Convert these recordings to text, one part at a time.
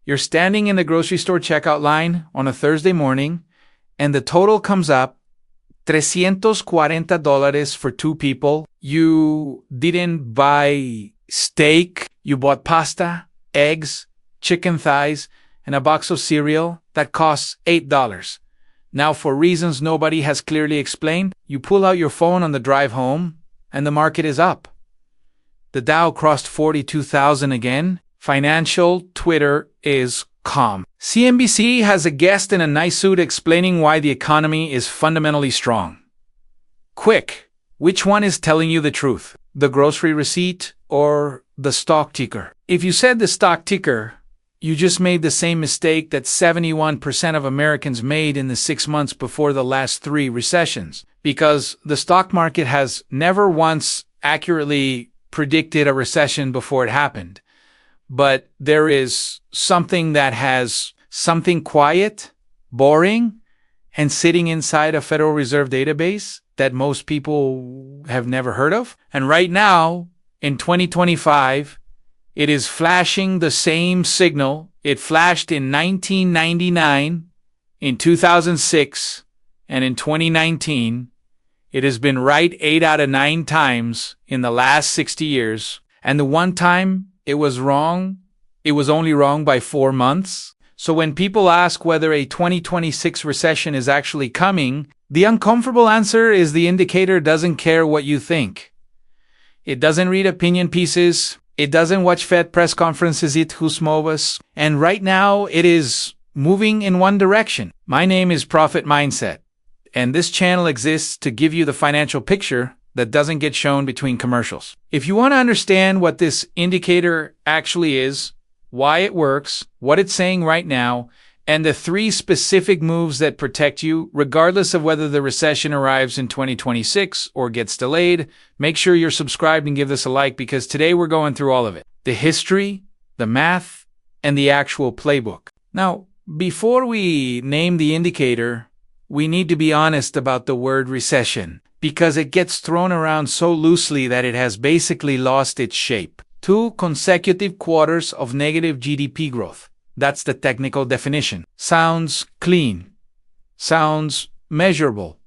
You're standing in the grocery store checkout line on a Thursday morning, and the total comes up $340 for two people. You didn't buy steak, you bought pasta, eggs, chicken thighs, and a box of cereal that costs $8. Now, for reasons nobody has clearly explained, you pull out your phone on the drive home, and the market is up. The Dow crossed 42,000 again. Financial Twitter is calm. CNBC has a guest in a nice suit explaining why the economy is fundamentally strong. Quick, which one is telling you the truth? The grocery receipt or the stock ticker? If you said the stock ticker, you just made the same mistake that 71% of Americans made in the 6 months before the last 3 recessions, because the stock market has never once accurately predicted a recession before it happened. But there is something that has something quiet, boring, and sitting inside a Federal Reserve database that most people have never heard of. And right now, in 2025, it is flashing the same signal it flashed in 1999, in 2006, and in 2019. It has been right 8 out of 9 times in the last 60 years. And the one time it was wrong, it was only wrong by 4 months. So when people ask whether a 2026 recession is actually coming, the uncomfortable answer is the indicator doesn't care what you think. It doesn't read opinion pieces. It doesn't watch Fed press conferences, and right now it is moving in one direction. My name is Profit Mindset, and this channel exists to give you the financial picture that doesn't get shown between commercials. If you want to understand what this indicator actually is, why it works, what it's saying right now, and the 3 specific moves that protect you, regardless of whether the recession arrives in 2026 or gets delayed, make sure you're subscribed and give this a like, because today we're going through all of it. The history, the math, and the actual playbook. Now, before we name the indicator, we need to be honest about the word recession, because it gets thrown around so loosely that it has basically lost its shape. 2 consecutive quarters of negative GDP growth. That's the technical definition. Sounds clean. Sounds measurable.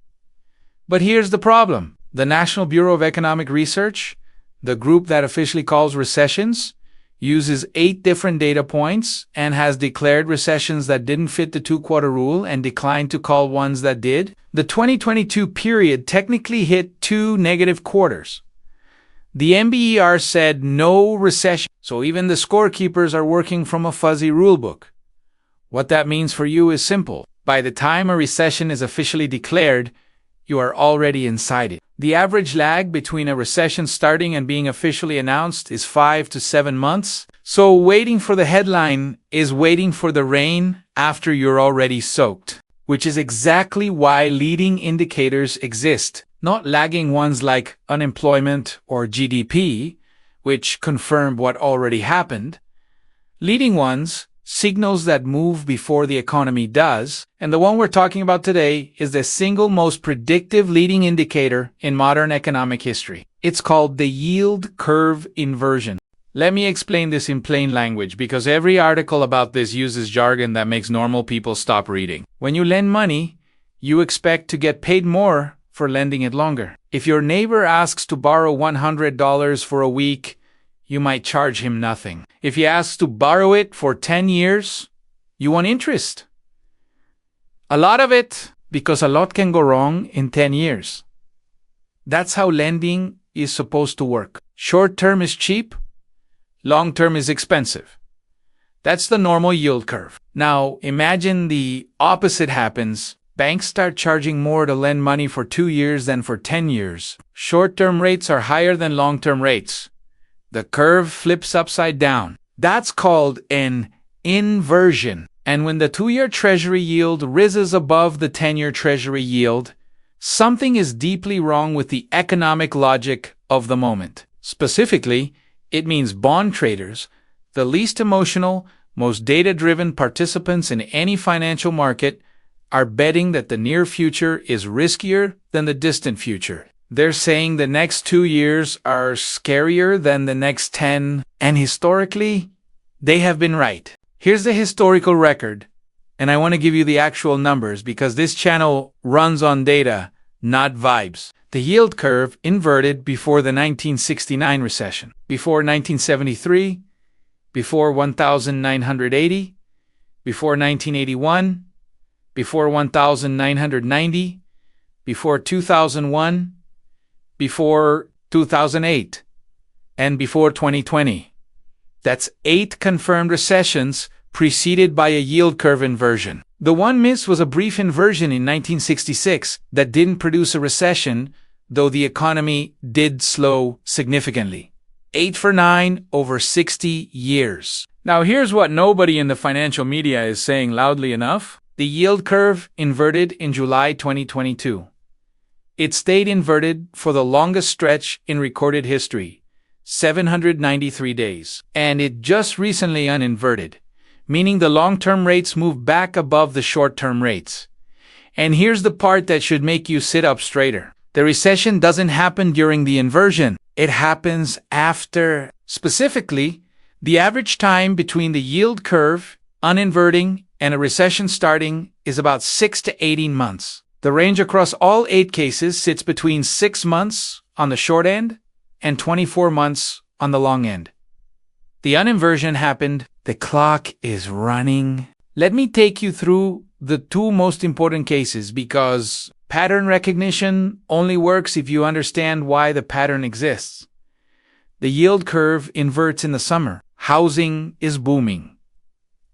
But here's the problem. The National Bureau of Economic Research, the group that officially calls recessions, uses 8 different data points and has declared recessions that didn't fit the 2-quarter rule and declined to call ones that did. The 2022 period technically hit 2 negative quarters. The NBER said no recession, so even the scorekeepers are working from a fuzzy rulebook. What that means for you is simple. By the time a recession is officially declared, you are already inside it. The average lag between a recession starting and being officially announced is 5 to 7 months. So waiting for the headline is waiting for the rain after you're already soaked, which is exactly why leading indicators exist. Not lagging ones like unemployment or GDP, which confirm what already happened. Leading ones, signals that move before the economy does, and the one we're talking about today is the single most predictive leading indicator in modern economic history. It's called the yield curve inversion. Let me explain this in plain language, because every article about this uses jargon that makes normal people stop reading. When you lend money, you expect to get paid more for lending it longer. If your neighbor asks to borrow $100 for a week, you might charge him nothing. If he asks to borrow it for 10 years, you want interest. A lot of it, because a lot can go wrong in 10 years. That's how lending is supposed to work. Short-term is cheap, long-term is expensive. That's the normal yield curve. Now, imagine the opposite happens. Banks start charging more to lend money for 2 years than for 10 years. Short-term rates are higher than long-term rates. The curve flips upside down. That's called an inversion. And when the 2-year Treasury yield rises above the 10-year Treasury yield, something is deeply wrong with the economic logic of the moment. Specifically, it means bond traders, the least emotional, most data-driven participants in any financial market, are betting that the near future is riskier than the distant future. They're saying the next 2 years are scarier than the next 10, and historically, they have been right. Here's the historical record, and I want to give you the actual numbers because this channel runs on data, not vibes. The yield curve inverted before the 1969 recession, before 1973, before 1980, before 1981, before 1990, before 2001, before 2008, and before 2020. That's 8 confirmed recessions preceded by a yield curve inversion. The one miss was a brief inversion in 1966 that didn't produce a recession, though the economy did slow significantly. 8 for 9 over 60 years. Now here's what nobody in the financial media is saying loudly enough. The yield curve inverted in July 2022. It stayed inverted for the longest stretch in recorded history, 793 days. And it just recently un-inverted, meaning the long-term rates moved back above the short-term rates. And here's the part that should make you sit up straighter. The recession doesn't happen during the inversion. It happens after. Specifically, the average time between the yield curve un-inverting and a recession starting is about 6 to 18 months. The range across all 8 cases sits between 6 months on the short end and 24 months on the long end. The un-inversion happened. The clock is running. Let me take you through the 2 most important cases because pattern recognition only works if you understand why the pattern exists. The yield curve inverts in the summer. Housing is booming.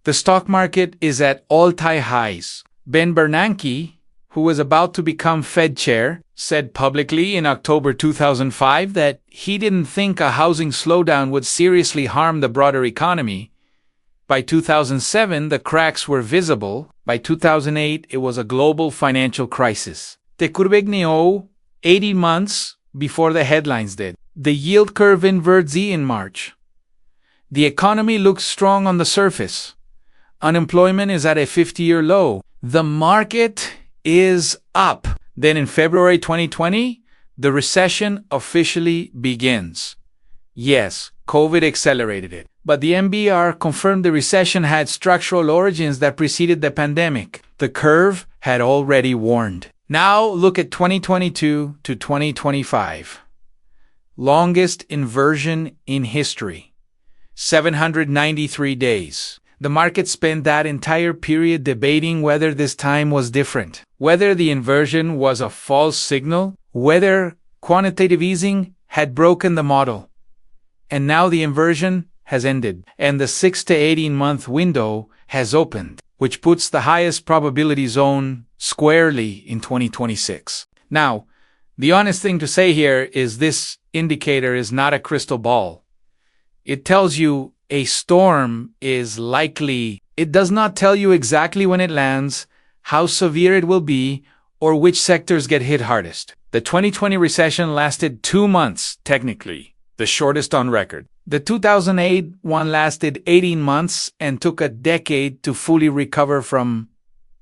The stock market is at all-time highs. Ben Bernanke, who was about to become Fed chair, said publicly in October 2005 that he didn't think a housing slowdown would seriously harm the broader economy. By 2007, the cracks were visible. By 2008, it was a global financial crisis. The curve gnew 80 months before the headlines did. The yield curve inverts in March. The economy looks strong on the surface. Unemployment is at a 50-year low. The market is up. Then in February 2020, the recession officially begins. Yes, COVID accelerated it. But the NBER confirmed the recession had structural origins that preceded the pandemic. The curve had already warned. Now look at 2022 to 2025. Longest inversion in history. 793 days. The market spent that entire period debating whether this time was different, whether the inversion was a false signal, whether quantitative easing had broken the model. And now the inversion has ended, and the 6 to 18-month window has opened, which puts the highest probability zone squarely in 2026. Now, the honest thing to say here is this indicator is not a crystal ball. It tells you a storm is likely. It does not tell you exactly when it lands, how severe it will be, or which sectors get hit hardest. The 2020 recession lasted 2 months, technically, the shortest on record. The 2008 one lasted 18 months and took a decade to fully recover from.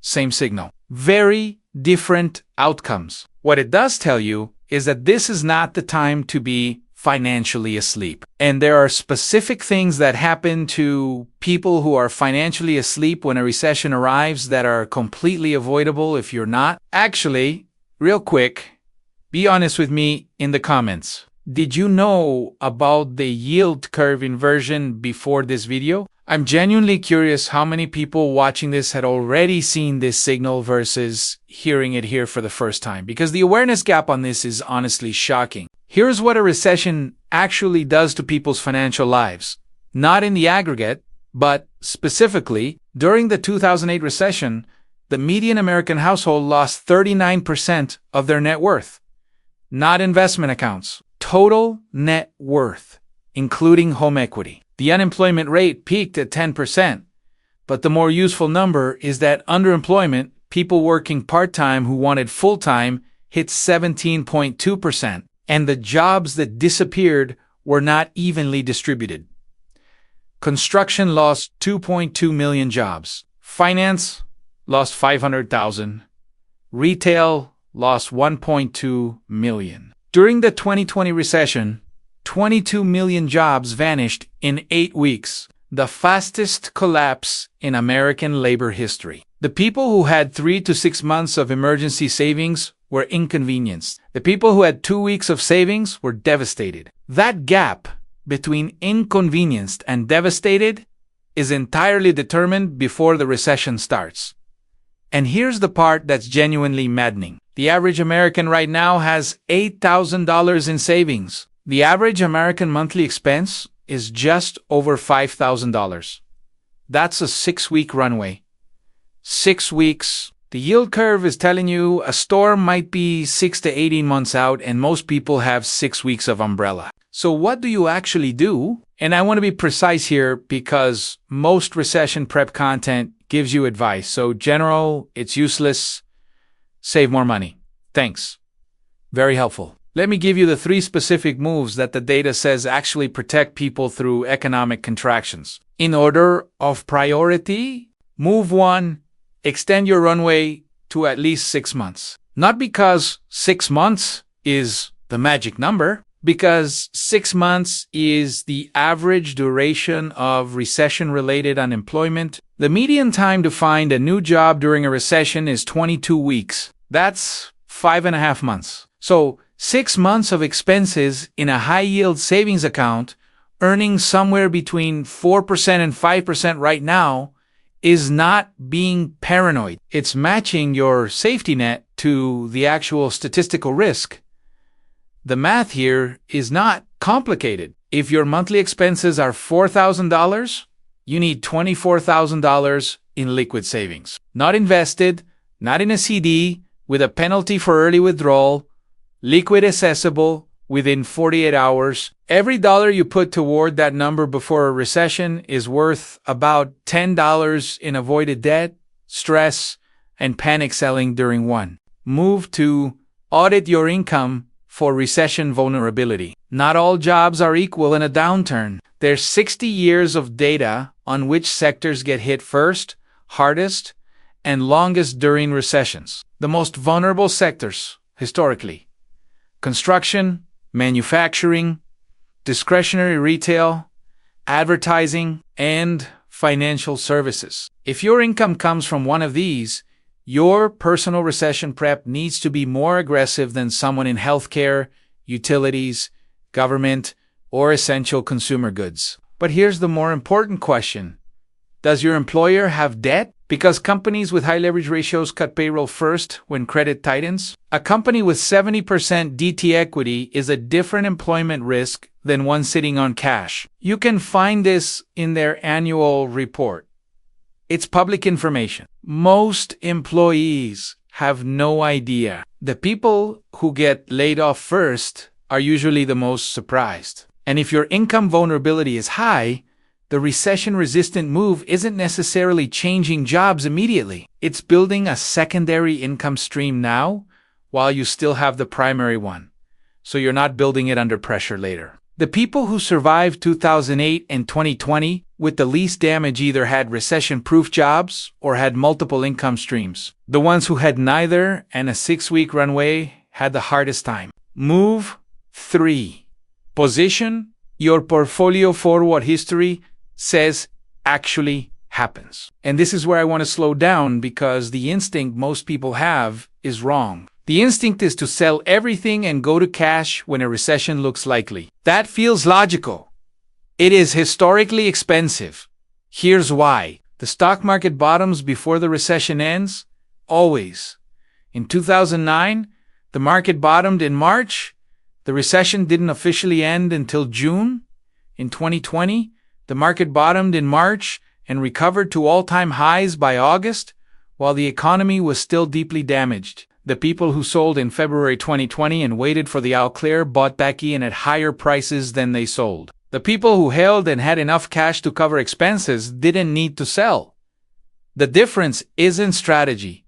Same signal. Very different outcomes. What it does tell you is that this is not the time to be financially asleep. And there are specific things that happen to people who are financially asleep when a recession arrives that are completely avoidable if you're not. Actually, real quick, be honest with me in the comments. Did you know about the yield curve inversion before this video? I'm genuinely curious how many people watching this had already seen this signal versus hearing it here for the first time, because the awareness gap on this is honestly shocking. Here's what a recession actually does to people's financial lives. Not in the aggregate, but specifically, during the 2008 recession, the median American household lost 39% of their net worth. Not investment accounts. Total net worth, including home equity. The unemployment rate peaked at 10%, but the more useful number is that underemployment, people working part-time who wanted full-time, hit 17.2%, and the jobs that disappeared were not evenly distributed. Construction lost 2.2 million jobs. Finance lost 500,000. Retail lost 1.2 million. During the 2020 recession, 22 million jobs vanished in 8 weeks. the fastest collapse in American labor history. The people who had 3 to 6 months of emergency savings were inconvenienced. The people who had 2 weeks of savings were devastated. That gap between inconvenienced and devastated is entirely determined before the recession starts. And here's the part that's genuinely maddening. The average American right now has $8,000 in savings. The average American monthly expense is just over $5,000. That's a 6-week runway. 6 weeks. The yield curve is telling you a storm might be 6 to 18 months out, and most people have 6 weeks of umbrella. So what do you actually do? And I want to be precise here because most recession prep content gives you advice. So general, it's useless. Save more money. Thanks. Very helpful. Let me give you the 3 specific moves that the data says actually protect people through economic contractions. In order of priority, move 1, extend your runway to at least 6 months. Not because 6 months is the magic number, because 6 months is the average duration of recession-related unemployment. The median time to find a new job during a recession is 22 weeks. That's 5.5 months. So 6 months of expenses in a high-yield savings account, earning somewhere between 4% and 5% right now, is not being paranoid. It's matching your safety net to the actual statistical risk. The math here is not complicated. If your monthly expenses are $4,000, you need $24,000 in liquid savings. Not invested, not in a CD, with a penalty for early withdrawal, liquid accessible within 48 hours. Every dollar you put toward that number before a recession is worth about $10 in avoided debt, stress, and panic selling during one. Move to audit your income for recession vulnerability. Not all jobs are equal in a downturn. There's 60 years of data on which sectors get hit first, hardest, and longest during recessions. The most vulnerable sectors, historically: construction, manufacturing, discretionary retail, advertising, and financial services. If your income comes from one of these, your personal recession prep needs to be more aggressive than someone in healthcare, utilities, government, or essential consumer goods. But here's the more important question. Does your employer have debt? Because companies with high leverage ratios cut payroll first when credit tightens. A company with 70% DT equity is a different employment risk than one sitting on cash. You can find this in their annual report. It's public information. Most employees have no idea. The people who get laid off first are usually the most surprised. And if your income vulnerability is high, the recession-resistant move isn't necessarily changing jobs immediately. It's building a secondary income stream now while you still have the primary one, so you're not building it under pressure later. The people who survived 2008 and 2020 with the least damage either had recession-proof jobs or had multiple income streams. The ones who had neither and a 6-week runway had the hardest time. Move 3. Position your portfolio for what history says actually happens. And this is where I want to slow down because the instinct most people have is wrong. The instinct is to sell everything and go to cash when a recession looks likely. That feels logical. It is historically expensive. Here's why. The stock market bottoms before the recession ends? Always. In 2009, the market bottomed in March. The recession didn't officially end until June. In 2020, the market bottomed in March and recovered to all-time highs by August, while the economy was still deeply damaged. The people who sold in February 2020 and waited for the all clear bought back in at higher prices than they sold. The people who held and had enough cash to cover expenses didn't need to sell. The difference isn't strategy.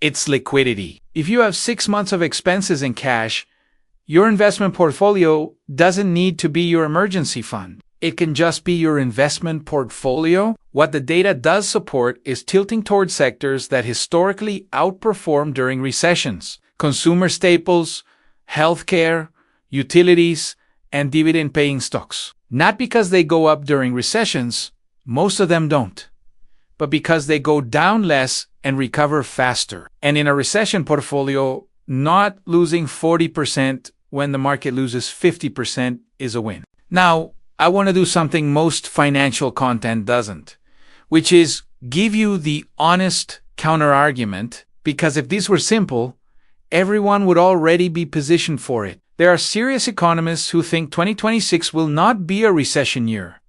It's liquidity. If you have 6 months of expenses in cash, your investment portfolio doesn't need to be your emergency fund. It can just be your investment portfolio. What the data does support is tilting toward sectors that historically outperform during recessions: consumer staples, healthcare, utilities, and dividend-paying stocks. Not because they go up during recessions, Most of them don't, but because they go down less and recover faster. And in a recession portfolio, not losing 40% when the market loses 50% is a win. Now, I want to do something most financial content doesn't, which is give you the honest counterargument, because if this were simple, everyone would already be positioned for it. There are serious economists who think 2026 will not be a recession year.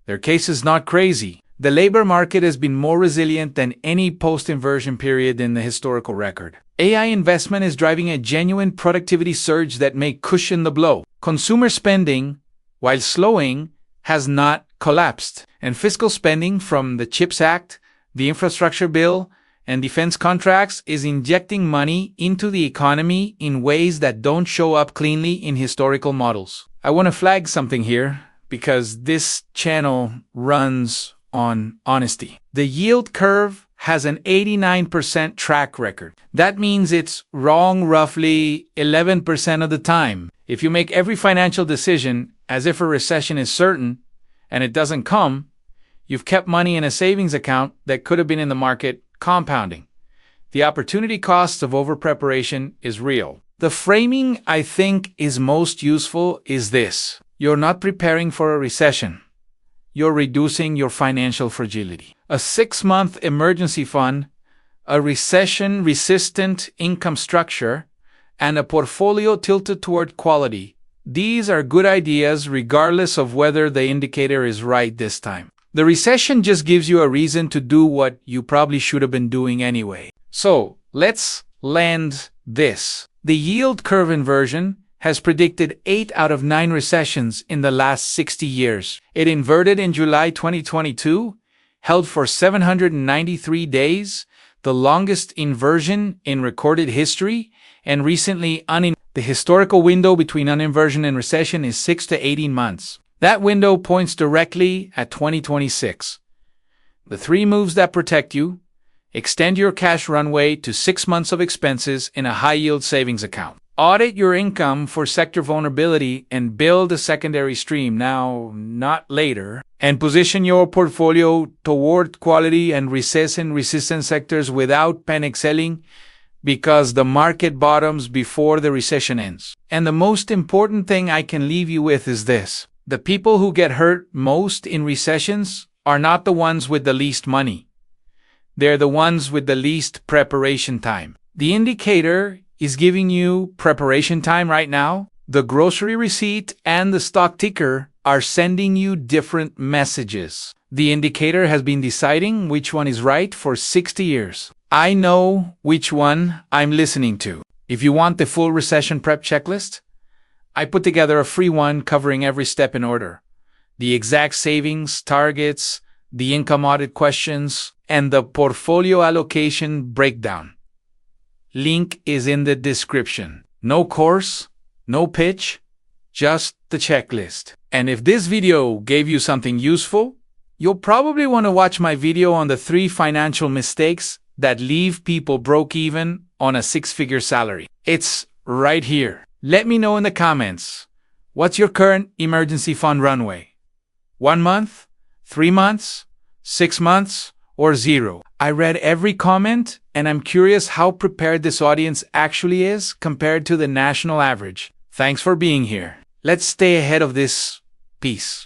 Their case is not crazy. The labor market has been more resilient than any post-inversion period in the historical record. AI investment is driving a genuine productivity surge that may cushion the blow. Consumer spending, while slowing, has not collapsed. And fiscal spending from the CHIPS Act, the infrastructure bill, and defense contracts is injecting money into the economy in ways that don't show up cleanly in historical models. I want to flag something here because this channel runs on honesty. The yield curve has an 89% track record. That means it's wrong roughly 11% of the time. If you make every financial decision as if a recession is certain and it doesn't come, you've kept money in a savings account that could have been in the market compounding. The opportunity cost of overpreparation is real. The framing I think is most useful is this: you're not preparing for a recession. You're reducing your financial fragility. A 6-month emergency fund, a recession-resistant income structure, and a portfolio tilted toward quality. These are good ideas regardless of whether the indicator is right this time. The recession just gives you a reason to do what you probably should have been doing anyway. So, let's land this. The yield curve inversion has predicted 8 out of 9 recessions in the last 60 years. It inverted in July 2022, held for 793 days, the longest inversion in recorded history, and recently the historical window between un-inversion and recession is 6 to 18 months. That window points directly at 2026. The 3 moves that protect you: extend your cash runway to 6 months of expenses in a high-yield savings account. Audit your income for sector vulnerability and build a secondary stream now, not later. And position your portfolio toward quality and recession-resistant sectors without panic selling, because the market bottoms before the recession ends. And the most important thing I can leave you with is this: the people who get hurt most in recessions are not the ones with the least money. They're the ones with the least preparation time. The indicator is giving you preparation time right now. The grocery receipt and the stock ticker are sending you different messages. The indicator has been deciding which one is right for 60 years. I know which one I'm listening to. If you want the full recession prep checklist, I put together a free one covering every step in order: the exact savings targets, the income audit questions, and the portfolio allocation breakdown. Link is in the description. No course, no pitch, just the checklist. And if this video gave you something useful, you'll probably want to watch my video on the 3 financial mistakes that leave people broke even on a 6-figure salary. It's right here. Let me know in the comments, what's your current emergency fund runway? 1 month, 3 months, 6 months, or 0? I read every comment, and I'm curious how prepared this audience actually is compared to the national average. Thanks for being here. Let's stay ahead of this. Peace.